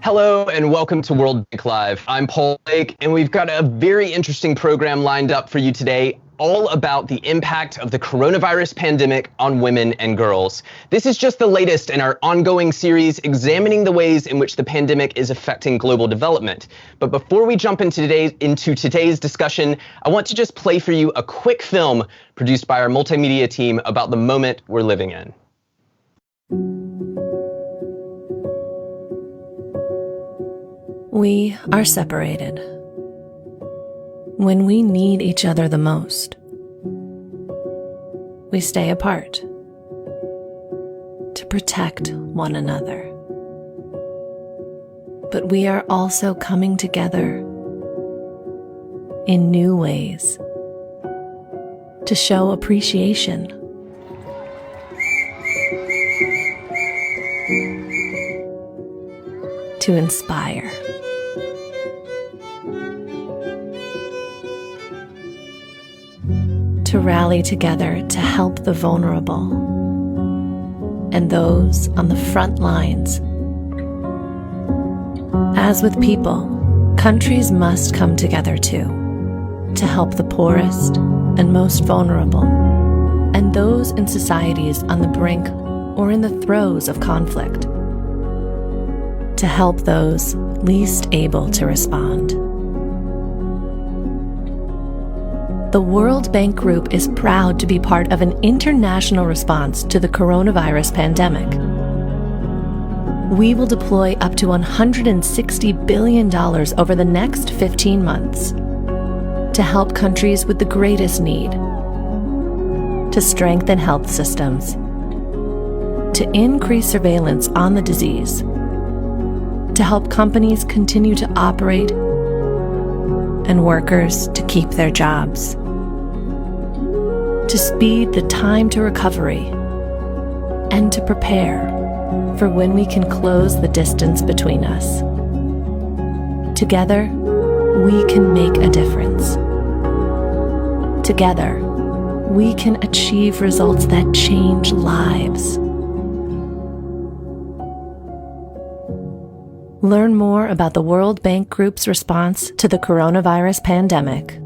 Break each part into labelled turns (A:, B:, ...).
A: Hello and welcome to World Bank Live. I'm Paul Lake, and we've got a very interesting program lined up for you today, all about the impact of the coronavirus pandemic on women and girls. This is just the latest in our ongoing series examining the ways in which the pandemic is affecting global development. But before we jump into today's discussion, I want to just play for you a quick film produced by our multimedia team about the moment we're living in.
B: We are separated when we need each other the most. We stay apart to protect one another. But we are also coming together in new ways to show appreciation. To inspire. To rally together to help the vulnerable and those on the front lines. As with people, countries must come together too, to help the poorest and most vulnerable, and those in societies on the brink or in the throes of conflict, to help those least able to respond. The World Bank Group is proud to be part of an international response to the coronavirus pandemic. We will deploy up to $160 billion over the next 15 months to help countries with the greatest need, to strengthen health systems, to increase surveillance on the disease, to help companies continue to operate and workers to keep their jobs, to speed the time to recovery, and to prepare for when we can close the distance between us. Together, we can make a difference. Together, we can achieve results that change lives. Learn more about the World Bank Group's response to the coronavirus pandemic.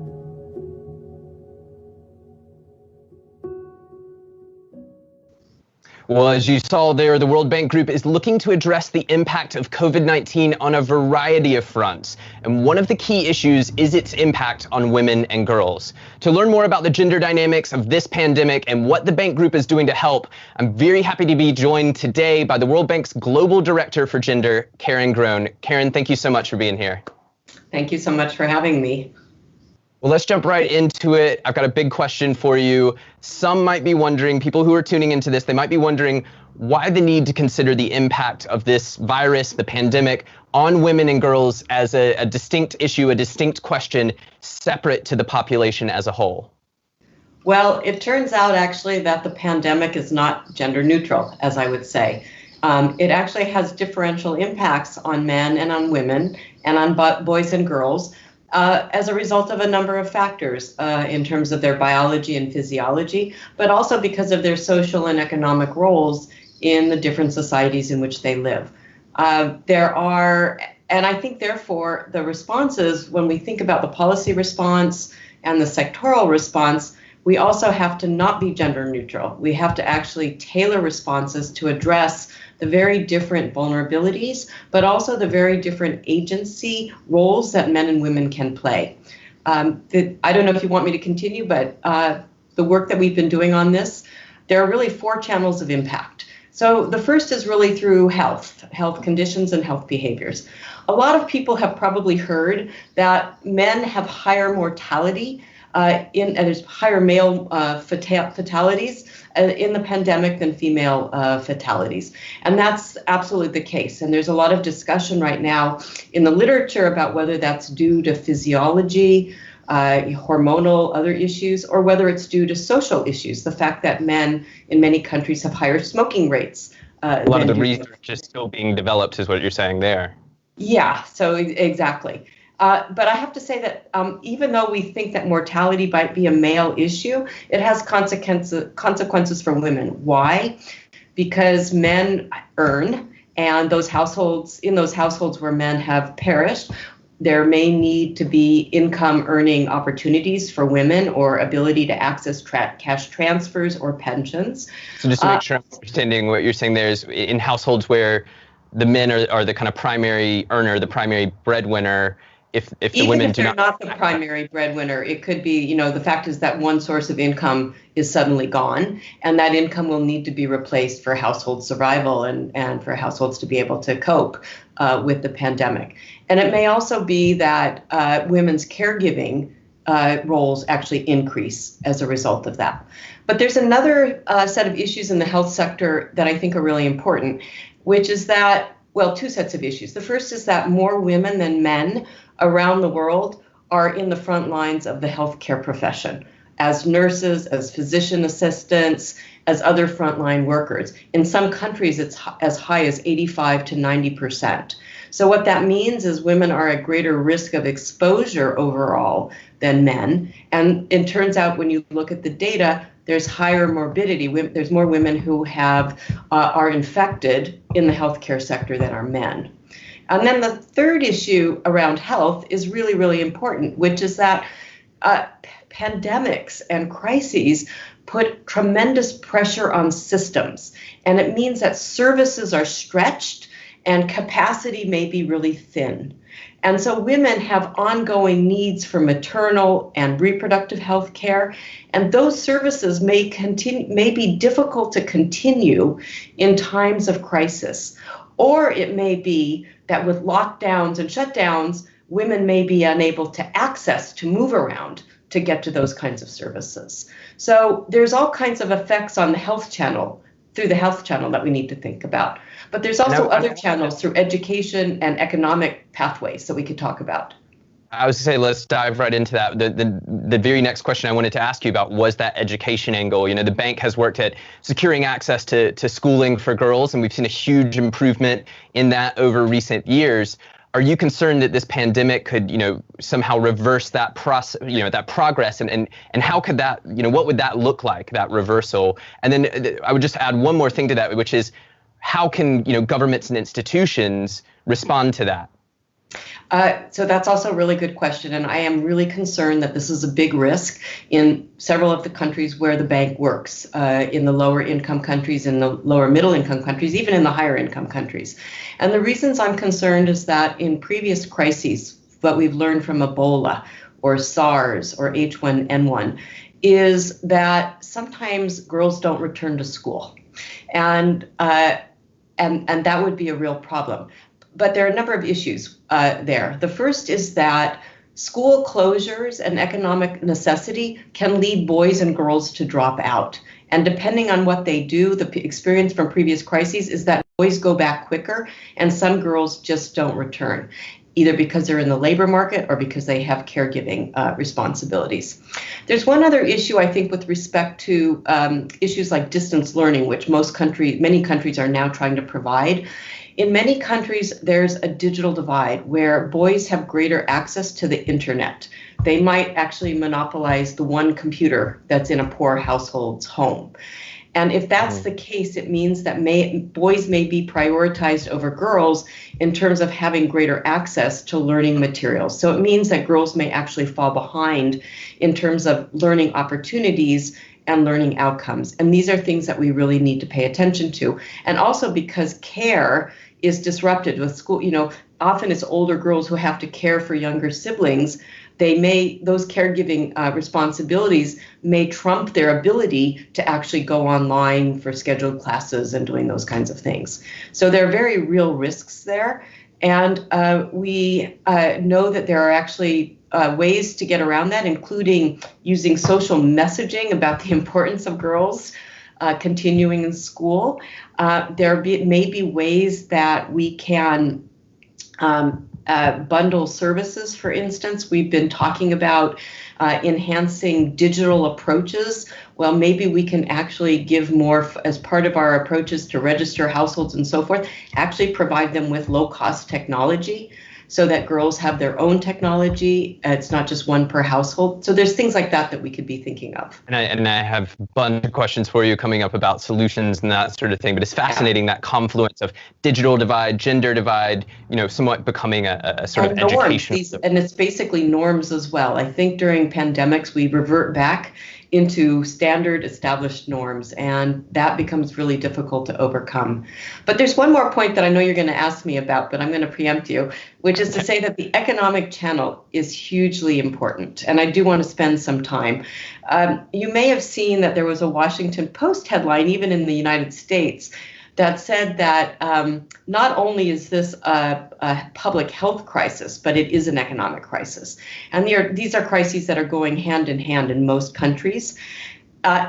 A: Well, as you saw there, the World Bank Group is looking to address the impact of COVID-19 on a variety of fronts. And one of the key issues is its impact on women and girls. To learn more about the gender dynamics of this pandemic and what the Bank Group is doing to help, I'm very happy to be joined today by the World Bank's Global Director for Gender, Karen Groen. Karen, thank you so much for being here.
C: Thank you so much for having me.
A: Well, let's jump right into it. I've got a big question for you. Some might be wondering, people who are tuning into this, they might be wondering why the need to consider the impact of this virus, the pandemic, on women and girls as a distinct issue, a distinct question, separate to the population as a whole.
C: Well, it turns out actually that the pandemic is not gender neutral, as I would say. It actually has differential impacts on men and on women and on boys and girls. As a result of a number of factors in terms of their biology and physiology, but also because of their social and economic roles in the different societies in which they live. And I think therefore the responses, when we think about the policy response and the sectoral response, we also have to not be gender neutral. We have to actually tailor responses to address the very different vulnerabilities, but also the very different agency roles that men and women can play. I don't know if you want me to continue, but the work that we've been doing on this, there are really 4 channels of impact. So the first is really through health conditions and health behaviors. A lot of people have probably heard that men have higher mortality and there's higher male fatalities in the pandemic than female fatalities. And that's absolutely the case. And there's a lot of discussion right now in the literature about whether that's due to physiology, hormonal, other issues, or whether it's due to social issues. The fact that men in many countries have higher smoking rates.
A: A lot of the research is still being developed is what you're saying there.
C: Yeah, so exactly. But I have to say that even though we think that mortality might be a male issue, it has consequences for women. Why? Because men earn And in those households where men have perished, there may need to be income earning opportunities for women or ability to access cash transfers or pensions.
A: So just to make sure I'm understanding what you're saying there is in households where the men are the kind of primary earner, the primary breadwinner, if the women do
C: not. Even if they're not the primary breadwinner, it could be, the fact is that one source of income is suddenly gone, and that income will need to be replaced for household survival and for households to be able to cope with the pandemic. And it may also be that women's caregiving roles actually increase as a result of that. But there's another set of issues in the health sector that I think are really important, which is that, two sets of issues. The first is that more women than men around the world are in the front lines of the healthcare profession as nurses, as physician assistants, as other frontline workers. In some countries, it's as high as 85 to 90%. So what that means is women are at greater risk of exposure overall than men. And it turns out when you look at the data, there's higher morbidity. There's more women who are infected in the healthcare sector than are men. And then the third issue around health is really, really important, which is that pandemics and crises put tremendous pressure on systems. And it means that services are stretched and capacity may be really thin. And so women have ongoing needs for maternal and reproductive health care, and those services may be difficult to continue in times of crisis. Or it may be that with lockdowns and shutdowns, women may be unable to move around to get to those kinds of services. So there's all kinds of effects on the health channel, through the health channel, that we need to think about. But there's also other channels through education and economic pathways that we could talk about.
A: I was going to say, let's dive right into that. The very next question I wanted to ask you about was that education angle. The bank has worked at securing access to schooling for girls, and we've seen a huge improvement in that over recent years. Are you concerned that this pandemic could, somehow reverse that process, that progress, and how could that, what would that look like, that reversal? And then I would just add one more thing to that, which is how can, governments and institutions respond to that?
C: So that's also a really good question. And I am really concerned that this is a big risk in several of the countries where the bank works, in the lower income countries, in the lower middle income countries, even in the higher income countries. And the reasons I'm concerned is that in previous crises, what we've learned from Ebola or SARS or H1N1 is that sometimes girls don't return to school. And that would be a real problem. But there are a number of issues there. The first is that school closures and economic necessity can lead boys and girls to drop out. And depending on what they do, the experience from previous crises is that boys go back quicker and some girls just don't return, either because they're in the labor market or because they have caregiving responsibilities. There's one other issue, I think, with respect to issues like distance learning, which many countries are now trying to provide. In many countries, there's a digital divide where boys have greater access to the internet. They might actually monopolize the one computer that's in a poor household's home. And if that's the case, it means that boys may be prioritized over girls in terms of having greater access to learning materials. So it means that girls may actually fall behind in terms of learning opportunities and learning outcomes. And these are things that we really need to pay attention to. And also because care is disrupted with school, often it's older girls who have to care for younger siblings. Those caregiving responsibilities may trump their ability to actually go online for scheduled classes and doing those kinds of things. So there are very real risks there. And we know that there are actually ways to get around that, including using social messaging about the importance of girls continuing in school. There may be ways that we can bundle services. For instance, we've been talking about enhancing digital approaches. Well, maybe we can actually give more as part of our approaches to register households and so forth, actually provide them with low-cost technology so that girls have their own technology. It's not just one per household. So there's things like that we could be thinking of.
A: And I have a bunch of questions for you coming up about solutions and that sort of thing. But it's fascinating that confluence of digital divide, gender divide, somewhat becoming a sort of education.
C: And it's basically norms as well. I think during pandemics, we revert back into standard established norms, and that becomes really difficult to overcome. But there's one more point that I know you're going to ask me about, but I'm going to preempt you, which is to say that the economic channel is hugely important, and I do want to spend some time. You may have seen that there was a Washington Post headline, even in the United States, that said that not only is this a public health crisis, but it is an economic crisis. And these are crises that are going hand in hand in most countries.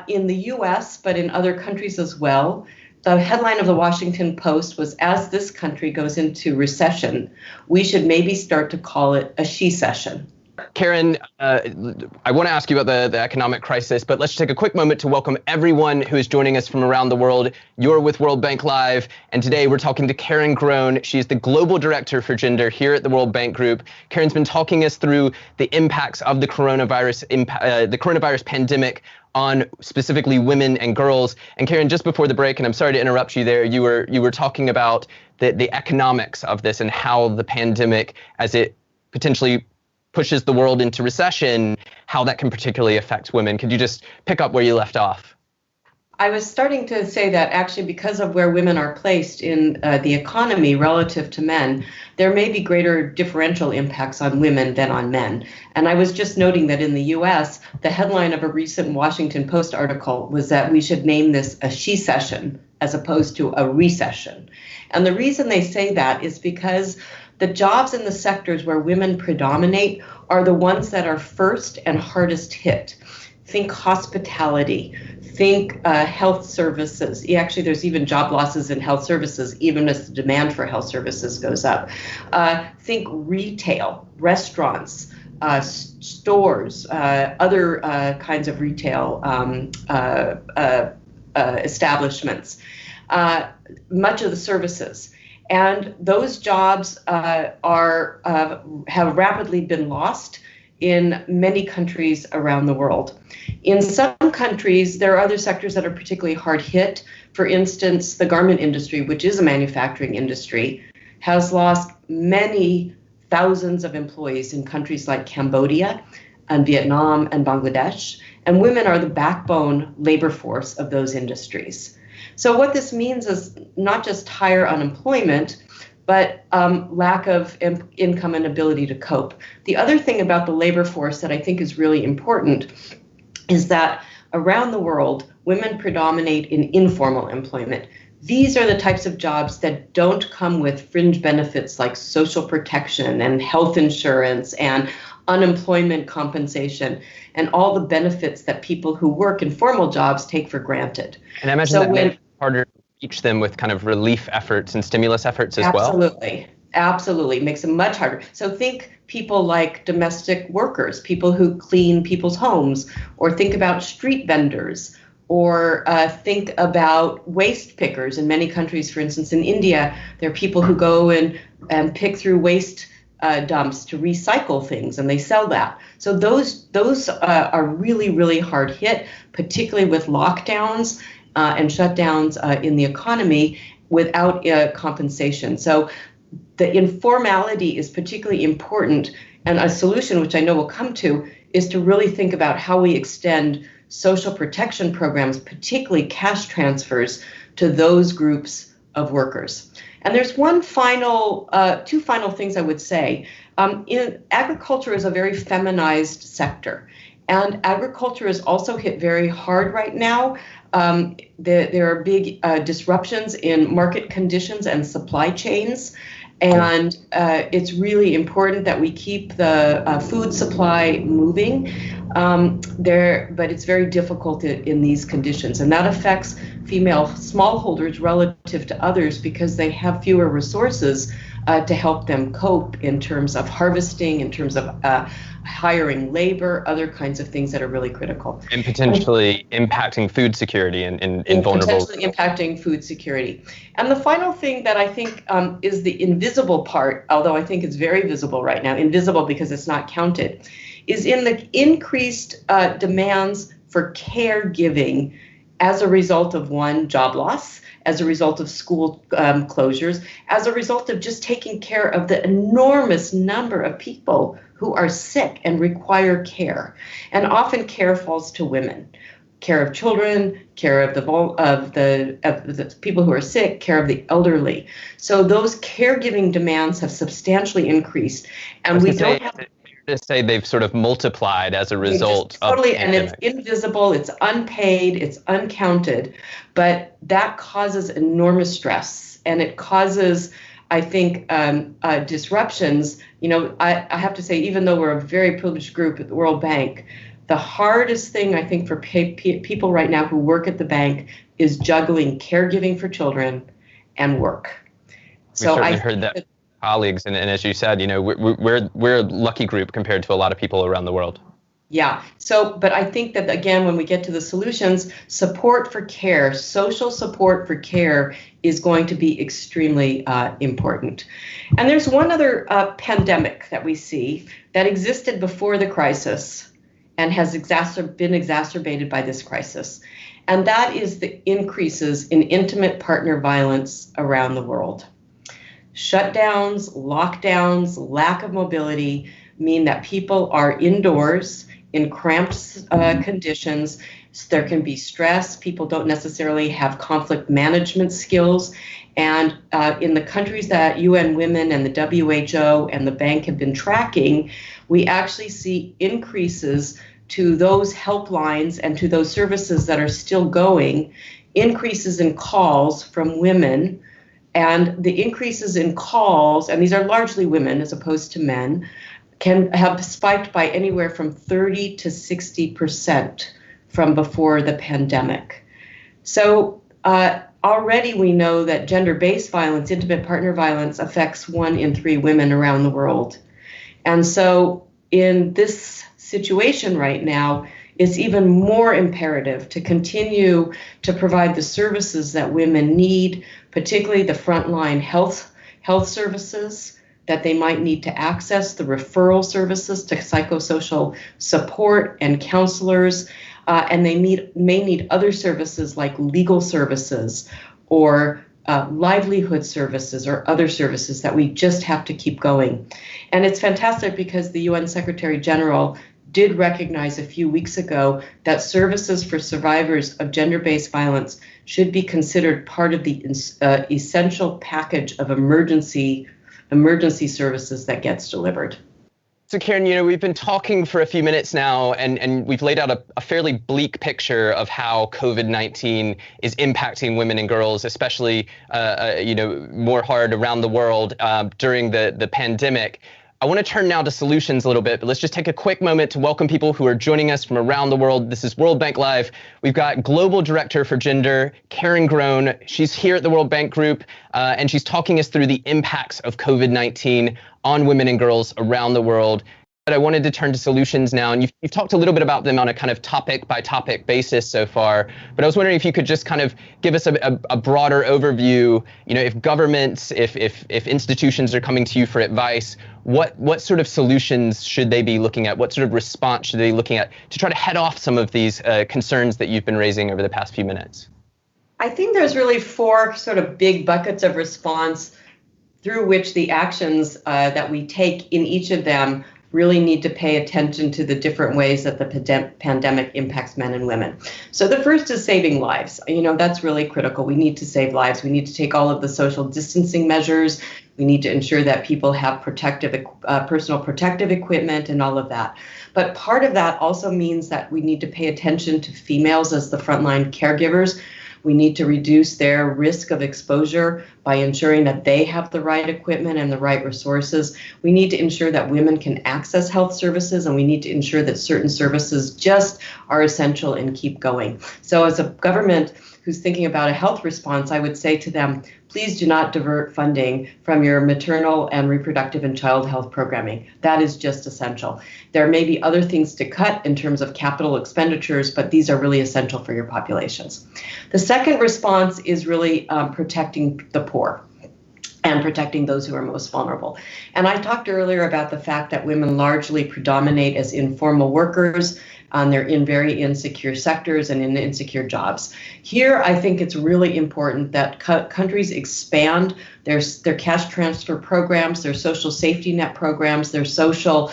C: In the US, but in other countries as well, the headline of the Washington Post was, as this country goes into recession, we should maybe start to call it a she-cession.
A: Karen, I want to ask you about the economic crisis, but let's take a quick moment to welcome everyone who is joining us from around the world. You're with World Bank Live, and today we're talking to Karen Groen. She's the Global Director for Gender here at the World Bank Group. Karen's been talking us through the impacts of the coronavirus pandemic on specifically women and girls. And Karen, just before the break, and I'm sorry to interrupt you there, you were talking about the economics of this and how the pandemic, as it potentially pushes the world into recession, how that can particularly affect women. Could you just pick up where you left off?
C: I was starting to say that actually because of where women are placed in the economy relative to men, there may be greater differential impacts on women than on men. And I was just noting that in the US, the headline of a recent Washington Post article was that we should name this a she-cession as opposed to a recession. And the reason they say that is because the jobs in the sectors where women predominate are the ones that are first and hardest hit. Think hospitality, think health services. Actually, there's even job losses in health services, even as the demand for health services goes up. Think retail, restaurants, stores, other kinds of retail establishments, much of the services. And those jobs have rapidly been lost in many countries around the world. In some countries, there are other sectors that are particularly hard hit. For instance, the garment industry, which is a manufacturing industry, has lost many thousands of employees in countries like Cambodia and Vietnam and Bangladesh. And women are the backbone labor force of those industries. So what this means is not just higher unemployment, but lack of income and ability to cope. The other thing about the labor force that I think is really important is that around the world, women predominate in informal employment. These are the types of jobs that don't come with fringe benefits like social protection and health insurance and unemployment compensation and all the benefits that people who work in formal jobs take for granted.
A: And I imagine that makes it harder to reach them with kind of relief efforts and stimulus efforts as well.
C: Absolutely. Makes it much harder. So think people like domestic workers, people who clean people's homes, or think about street vendors, or think about waste pickers. In many countries, for instance, in India, there are people who go and pick through waste dumps to recycle things, and they sell that. So those are really, really hard hit, particularly with lockdowns and shutdowns in the economy without compensation. So the informality is particularly important, and a solution, which I know we'll come to, is to really think about how we extend social protection programs, particularly cash transfers, to those groups of workers. And there's two final things I would say. Agriculture is a very feminized sector, and agriculture is also hit very hard right now. There are big disruptions in market conditions and supply chains, and it's really important that we keep the food supply moving. But it's very difficult in these conditions, and that affects female smallholders relative to others because they have fewer resources to help them cope in terms of harvesting, in terms of hiring labor, other kinds of things that are really critical.
A: And potentially impacting food security in vulnerable.
C: Potentially impacting food security. And the final thing that I think is the invisible part, although I think it's very visible right now, invisible because it's not counted, is in the increased demands for caregiving as a result of, one, job loss, as a result of school closures, as a result of just taking care of the enormous number of people who are sick and require care. And often care falls to women. Care of children, care of the people who are sick, care of the elderly. So those caregiving demands have substantially increased, and we don't have
A: to say they've sort of multiplied as a result of
C: totally, and it's invisible, it's unpaid, it's uncounted, but that causes enormous stress, and it causes, I think, disruptions. You know, I have to say, even though we're a very privileged group at the World Bank, the hardest thing I think for people right now who work at the bank is juggling caregiving for children and work.
A: So I heard that colleagues, and as you said, you know, we're a lucky group compared to a lot of people around the world.
C: Yeah. So, but I think that, again, when we get to the solutions, support for care, social support for care is going to be extremely important. And there's one other pandemic that we see that existed before the crisis and has been exacerbated by this crisis. And that is the increases in intimate partner violence around the world. Shutdowns, lockdowns, lack of mobility mean that people are indoors in cramped conditions. So there can be stress. People don't necessarily have conflict management skills. And in the countries that UN Women and the WHO and the bank have been tracking, we actually see increases to those helplines and to those services that are still going, increases in calls from women. And the increases in calls, and these are largely women as opposed to men, can have spiked by anywhere from 30 to 60% from before the pandemic. So already we know that gender-based violence, intimate partner violence, affects 1 in 3 women around the world. And so in this situation right now, it's even more imperative to continue to provide the services that women need, particularly the frontline health services that they might need to access, the referral services to psychosocial support and counselors, and they may need other services like legal services or livelihood services or other services that we just have to keep going. And it's fantastic because the UN Secretary General did recognize a few weeks ago that services for survivors of gender-based violence should be considered part of the essential package of emergency services that gets delivered.
A: So Karen, you know, we've been talking for a few minutes now, and we've laid out a fairly bleak picture of how COVID-19 is impacting women and girls, especially, you know, more hard around the world during the pandemic. I want to turn now to solutions a little bit, but let's just take a quick moment to welcome people who are joining us from around the world. This is World Bank Live. We've got Global Director for Gender, Karen Groen. She's here at the World Bank Group, and she's talking us through the impacts of COVID-19 on women and girls around the world. But I wanted to turn to solutions now, and you've talked a little bit about them on a kind of topic by topic basis so far, but I was wondering if you could just kind of give us a broader overview, you know, if governments, if institutions are coming to you for advice, what sort of solutions should they be looking at? What sort of response should they be looking at to try to head off some of these concerns that you've been raising over the past few minutes?
C: I think there's really 4 sort of big buckets of response through which the actions that we take in each of them really need to pay attention to the different ways that the pandemic impacts men and women. So the first is saving lives. You know, that's really critical. We need to save lives. We need to take all of the social distancing measures. We need to ensure that people have personal protective equipment and all of that. But part of that also means that we need to pay attention to females as the frontline caregivers. We need to reduce their risk of exposure by ensuring that they have the right equipment and the right resources. We need to ensure that women can access health services, and we need to ensure that certain services just are essential and keep going. So as a government, who's thinking about a health response, I would say to them, please do not divert funding from your maternal and reproductive and child health programming. That is just essential. There may be other things to cut in terms of capital expenditures, but these are really essential for your populations. The second response is really protecting the poor and protecting those who are most vulnerable. And I talked earlier about the fact that women largely predominate as informal workers. They're in very insecure sectors and in insecure jobs. Here, I think it's really important that countries expand their cash transfer programs, their social safety net programs, their social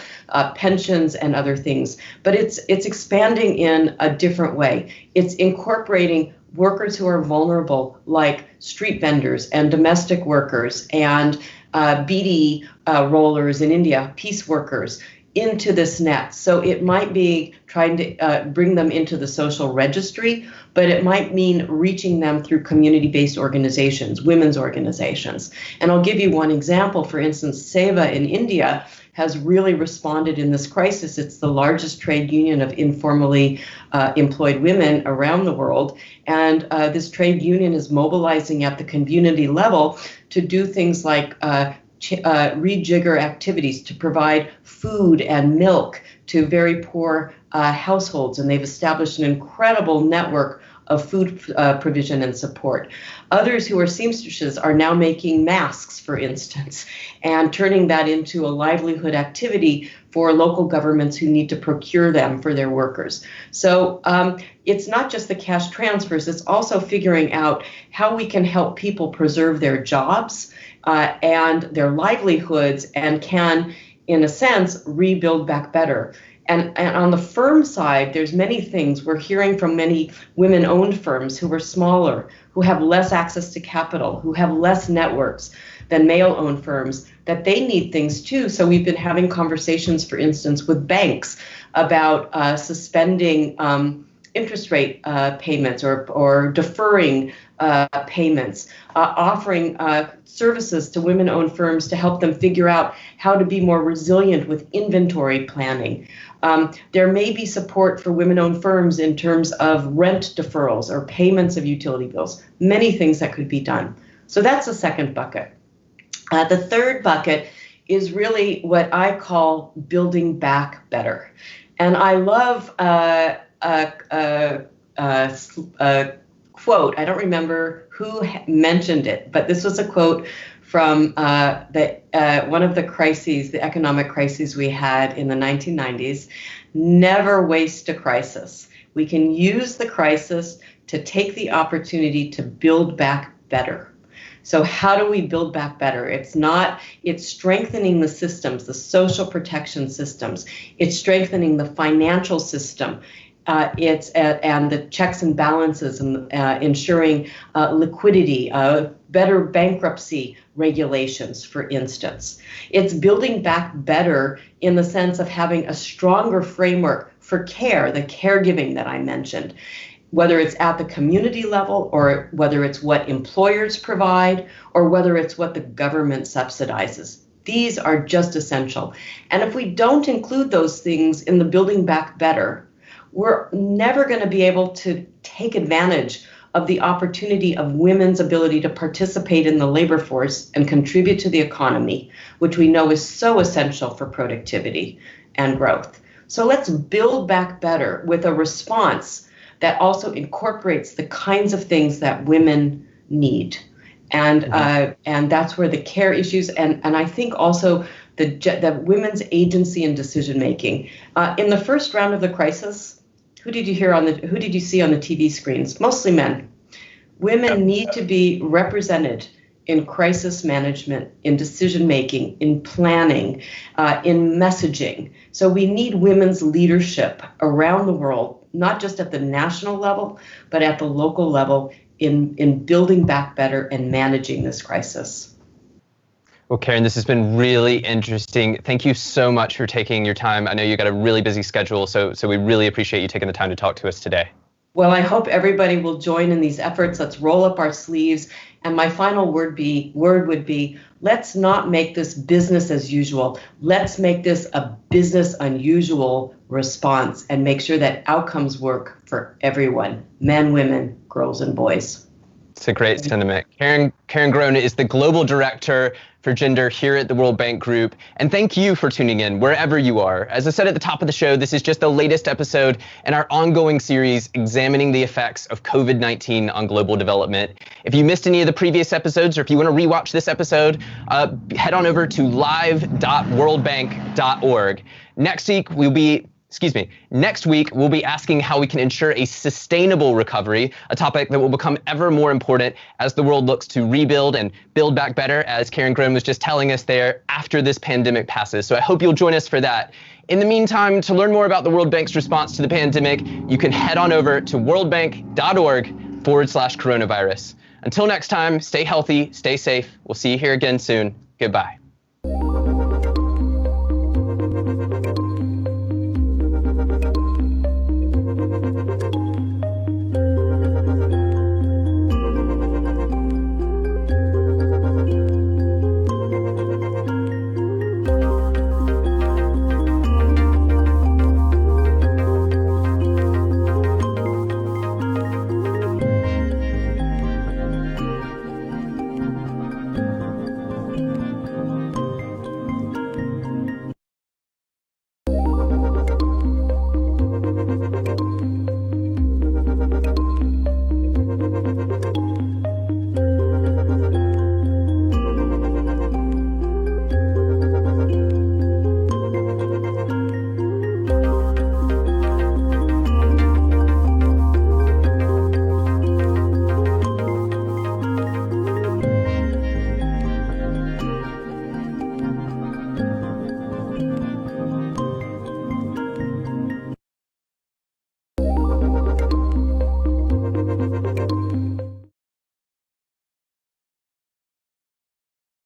C: pensions and other things. But it's expanding in a different way. It's incorporating workers who are vulnerable, like street vendors and domestic workers and beedi rollers in India, piece workers, into this net. So it might be trying to bring them into the social registry, but it might mean reaching them through community-based organizations, women's organizations. And I'll give you one example. For instance, Seva in India has really responded in this crisis. It's the largest trade union of informally employed women around the world. And this trade union is mobilizing at the community level to do things like rejigger activities to provide food and milk to very poor households. And they've established an incredible network of food provision and support. Others who are seamstresses are now making masks, for instance, and turning that into a livelihood activity for local governments who need to procure them for their workers. So it's not just the cash transfers, it's also figuring out how we can help people preserve their jobs and their livelihoods and can, in a sense, rebuild back better. And on the firm side, there's many things. We're hearing from many women-owned firms who are smaller, who have less access to capital, who have less networks than male-owned firms, that they need things too. So we've been having conversations, for instance, with banks about suspending interest rate payments or deferring payments, offering services to women-owned firms to help them figure out how to be more resilient with inventory planning. There may be support for women-owned firms in terms of rent deferrals or payments of utility bills, many things that could be done. So that's the second bucket. The third bucket is really what I call building back better. And I love a quote. I don't remember who mentioned it, but this was a quote from one of the crises, the economic crises we had in the 1990s. Never waste a crisis. We can use the crisis to take the opportunity to build back better. So how do we build back better? It's strengthening the systems, the social protection systems. It's strengthening the financial system. And the checks and balances and ensuring liquidity, better bankruptcy regulations, for instance. It's building back better in the sense of having a stronger framework for care, the caregiving that I mentioned, whether it's at the community level or whether it's what employers provide or whether it's what the government subsidizes. These are just essential. And if we don't include those things in the building back better, we're never going to be able to take advantage of the opportunity of women's ability to participate in the labor force and contribute to the economy, which we know is so essential for productivity and growth. So let's build back better with a response that also incorporates the kinds of things that women need. And that's where the care issues and I think also the women's agency and decision making. In the first round of the crisis, who did you see on the TV screens? Mostly men. Women need to be represented in crisis management, in decision making, in planning, in messaging. So we need women's leadership around the world, not just at the national level, but at the local level in building back better and managing this crisis.
A: Well, Karen, this has been really interesting. Thank you so much for taking your time. I know you got a really busy schedule, so we really appreciate you taking the time to talk to us today.
C: Well, I hope everybody will join in these efforts. Let's roll up our sleeves. And my final word would be, let's not make this business as usual. Let's make this a business unusual response and make sure that outcomes work for everyone, men, women, girls and boys.
A: It's a great sentiment. Karen Groen is the Global Director for Gender here at the World Bank Group. And thank you for tuning in wherever you are. As I said at the top of the show, this is just the latest episode in our ongoing series examining the effects of COVID-19 on global development. If you missed any of the previous episodes, or if you want to rewatch this episode, head on over to live.worldbank.org. Next week, we'll be asking how we can ensure a sustainable recovery, a topic that will become ever more important as the world looks to rebuild and build back better, as Karen Groen was just telling us there, after this pandemic passes. So I hope you'll join us for that. In the meantime, to learn more about the World Bank's response to the pandemic, you can head on over to worldbank.org/coronavirus. Until next time, stay healthy, stay safe. We'll see you here again soon. Goodbye.